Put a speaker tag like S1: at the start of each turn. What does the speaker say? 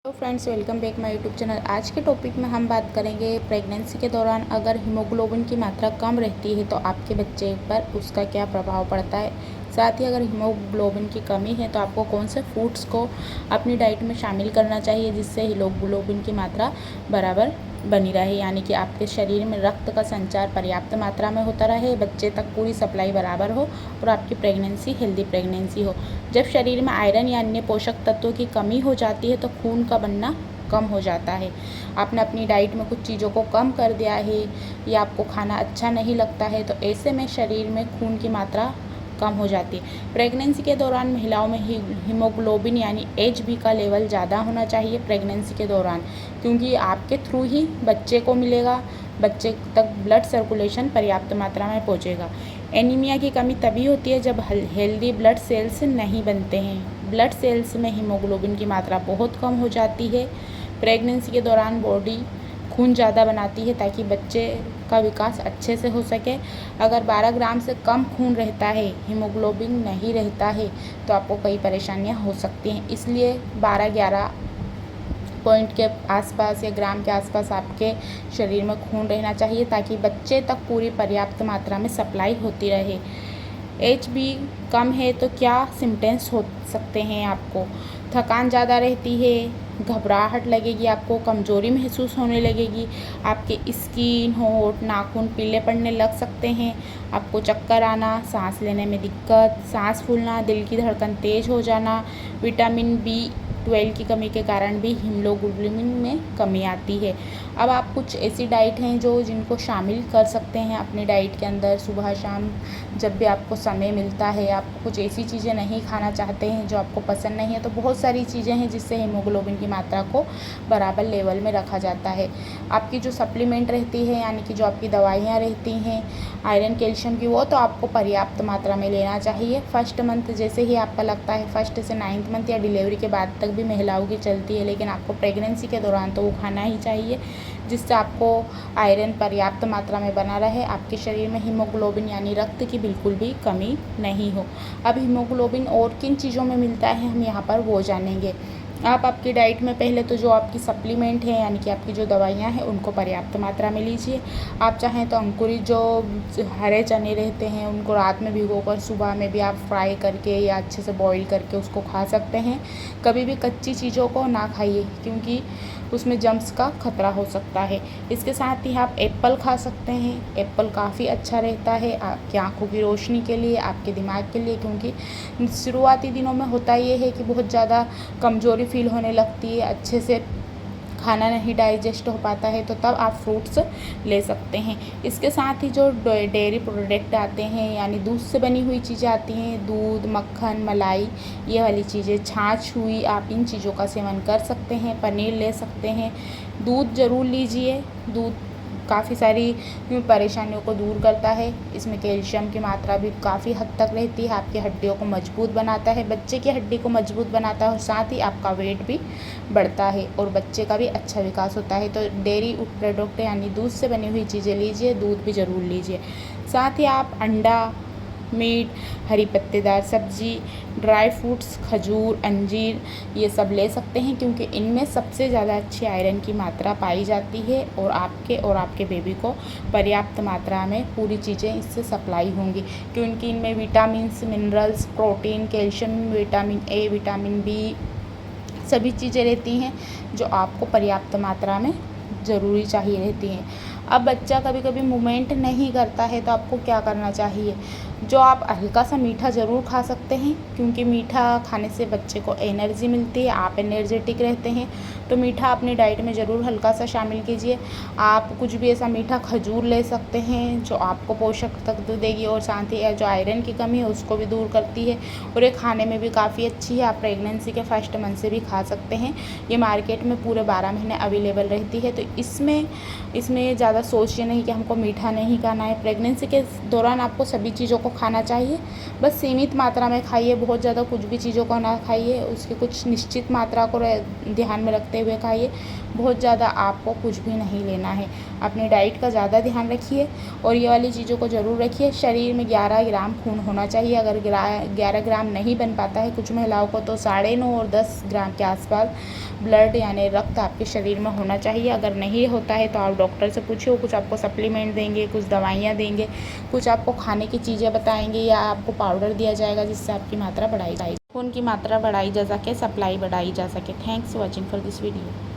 S1: Hello friends, welcome back my YouTube channel. आज के topic में हम बात करेंगे प्रेगनेंसी के दौरान अगर हीमोग्लोबिन की मात्रा कम रहती है तो आपके बच्चे पर उसका क्या प्रभाव पड़ता है। साथ ही अगर हीमोग्लोबिन की कमी है तो आपको कौन से फूड्स को अपनी डाइट में शामिल करना चाहिए जिससे हीमोग्लोबिन की मात्रा बराबर बनी रहे, यानी कि आपके शरीर में रक्त का संचार पर्याप्त मात्रा में होता रहे, बच्चे तक पूरी सप्लाई बराबर हो और आपकी प्रेगनेंसी हेल्दी प्रेगनेंसी हो। जब शरीर में आयरन या अन्य पोषक तत्वों की कमी हो जाती है तो खून का बनना कम हो जाता है। आपने अपनी डाइट में कुछ चीज़ों को कम कर दिया है या आपको खाना अच्छा नहीं लगता है तो ऐसे में शरीर में खून की मात्रा कम हो जाती है। प्रेगनेंसी के दौरान महिलाओं में हीमोग्लोबिन यानी एचबी का लेवल ज़्यादा होना चाहिए प्रेगनेंसी के दौरान, क्योंकि आपके थ्रू ही बच्चे को मिलेगा, बच्चे तक ब्लड सर्कुलेशन पर्याप्त मात्रा में पहुंचेगा। एनीमिया की कमी तभी होती है जब हेल्दी ब्लड सेल्स नहीं बनते हैं। ब्लड सेल्स में हीमोग्लोबिन की मात्रा बहुत कम हो जाती है। प्रेगनेंसी के दौरान बॉडी खून ज़्यादा बनाती है ताकि बच्चे का विकास अच्छे से हो सके। अगर 12 ग्राम से कम खून रहता है, हीमोग्लोबिन नहीं रहता है तो आपको कई परेशानियां हो सकती हैं। इसलिए 12-11 पॉइंट के आसपास या ग्राम के आसपास आपके शरीर में खून रहना चाहिए ताकि बच्चे तक पूरी पर्याप्त मात्रा में सप्लाई होती रहे। एचबी कम है तो क्या सिम्टम्स हो सकते हैं आपको? थकान ज़्यादा रहती है, घबराहट लगेगी, आपको कमज़ोरी महसूस होने लगेगी, आपके स्किन, होंठ, नाखून पीले पड़ने लग सकते हैं, आपको चक्कर आना, सांस लेने में दिक्कत, सांस फूलना, दिल की धड़कन तेज़ हो जाना। विटामिन B12 की कमी के कारण भी हीमोग्लोबिन में कमी आती है। अब आप कुछ ऐसी डाइट हैं जिनको शामिल कर सकते हैं अपनी डाइट के अंदर। सुबह शाम जब भी आपको समय मिलता है, आप कुछ ऐसी चीज़ें नहीं खाना चाहते हैं जो आपको पसंद नहीं है, तो बहुत सारी चीज़ें हैं जिससे हीमोग्लोबिन की मात्रा को बराबर लेवल में रखा जाता है। आपकी जो सप्लीमेंट रहती है, यानी कि जो आपकी दवाइयाँ रहती हैं आयरन कैल्शियम की, वो तो आपको पर्याप्त मात्रा में लेना चाहिए। फर्स्ट मंथ जैसे ही आपका लगता है, फर्स्ट से 9th मंथ या डिलीवरी के बाद तक भी महिलाओं की चलती है, लेकिन आपको प्रेगनेंसी के दौरान तो वो खाना ही चाहिए जिससे आपको आयरन पर्याप्त मात्रा में बना रहे, आपके शरीर में हीमोग्लोबिन यानी रक्त की बिल्कुल भी कमी नहीं हो। अब हीमोग्लोबिन और किन चीज़ों में मिलता है हम यहाँ पर वो जानेंगे। आप आपकी डाइट में पहले तो जो आपकी सप्लीमेंट है यानी कि आपकी जो दवाइयाँ हैं उनको पर्याप्त मात्रा में लीजिए। आप चाहें तो अंकुरित जो हरे चने रहते हैं उनको रात में भिगोकर सुबह में भी आप फ्राई करके या अच्छे से बॉईल करके उसको खा सकते हैं। कभी भी कच्ची चीज़ों को ना खाइए क्योंकि उसमें जम्स का खतरा हो सकता है। इसके साथ ही आप एप्पल खा सकते हैं। एप्पल काफ़ी अच्छा रहता है आपकी आँखों की रोशनी के लिए, आपके दिमाग के लिए, क्योंकि शुरुआती दिनों में होता ये है कि बहुत ज़्यादा कमज़ोरी फील होने लगती है, अच्छे से खाना नहीं डाइजेस्ट हो पाता है, तो तब आप फ्रूट्स ले सकते हैं। इसके साथ ही जो डेयरी प्रोडक्ट आते हैं यानी दूध से बनी हुई चीज़ें आती हैं, दूध, मक्खन, मलाई, ये वाली चीज़ें, छाछ हुई, आप इन चीज़ों का सेवन कर सकते हैं। पनीर ले सकते हैं। दूध ज़रूर लीजिए। दूध काफ़ी सारी परेशानियों को दूर करता है। इसमें कैल्शियम की मात्रा भी काफ़ी हद तक रहती है, आपकी हड्डियों को मजबूत बनाता है, बच्चे की हड्डी को मजबूत बनाता है और साथ ही आपका वेट भी बढ़ता है और बच्चे का भी अच्छा विकास होता है। तो डेयरी प्रोडक्ट यानी दूध से बनी हुई चीज़ें लीजिए, दूध भी ज़रूर लीजिए। साथ ही आप अंडा, मीट, हरी पत्तेदार सब्जी, ड्राई फ्रूट्स, खजूर, अंजीर, ये सब ले सकते हैं क्योंकि इनमें सबसे ज़्यादा अच्छी आयरन की मात्रा पाई जाती है और आपके बेबी को पर्याप्त मात्रा में पूरी चीज़ें इससे सप्लाई होंगी क्योंकि इनमें vitamins, minerals, protein, calcium, vitamin A, vitamin B, सभी चीज़ें रहती हैं जो आपको पर्याप्त मात्रा में ज़रूरी चाहिए रहती हैं। अब बच्चा कभी कभी मूवमेंट नहीं करता है तो आपको क्या करना चाहिए? जो आप हल्का सा मीठा ज़रूर खा सकते हैं क्योंकि मीठा खाने से बच्चे को एनर्जी मिलती है, आप एनर्जेटिक रहते हैं, तो मीठा अपनी डाइट में ज़रूर हल्का सा शामिल कीजिए। आप कुछ भी ऐसा मीठा, खजूर ले सकते हैं जो आपको पोषक तत्व देगी और साथ ही जो आयरन की कमी है उसको भी दूर करती है और ये खाने में भी काफ़ी अच्छी है। आप प्रेगनेंसी के फर्स्ट मंथ से भी खा सकते हैं। ये मार्केट में पूरे 12 महीने अवेलेबल रहती है, तो इसमें ज़्यादा सोचिए नहीं कि हमको मीठा नहीं खाना है। प्रेगनेंसी के दौरान आपको सभी चीज़ों को खाना चाहिए, बस सीमित मात्रा में खाइए, बहुत ज़्यादा कुछ भी चीज़ों को ना खाइए, उसकी कुछ निश्चित मात्रा को ध्यान में रखते हुए खाइए। बहुत ज़्यादा आपको कुछ भी नहीं लेना है। अपनी डाइट का ज़्यादा ध्यान रखिए और ये वाली चीज़ों को ज़रूर रखिए। शरीर में 11 ग्राम खून होना चाहिए। अगर 11 ग्राम नहीं बन पाता है कुछ महिलाओं को तो 9.5 और 10 ग्राम के आसपास ब्लड यानी रक्त आपके शरीर में होना चाहिए। अगर नहीं होता है तो आप डॉक्टर से पूछिए, वो कुछ आपको सप्लीमेंट देंगे, कुछ दवाइयाँ देंगे, कुछ आपको खाने की चीज़ें बताएंगे या आपको पाउडर दिया जाएगा जिससे आपकी मात्रा बढ़ाई जाएगी, खून की मात्रा बढ़ाई जा सके, सप्लाई बढ़ाई जा सके। Thanks for watching for this video.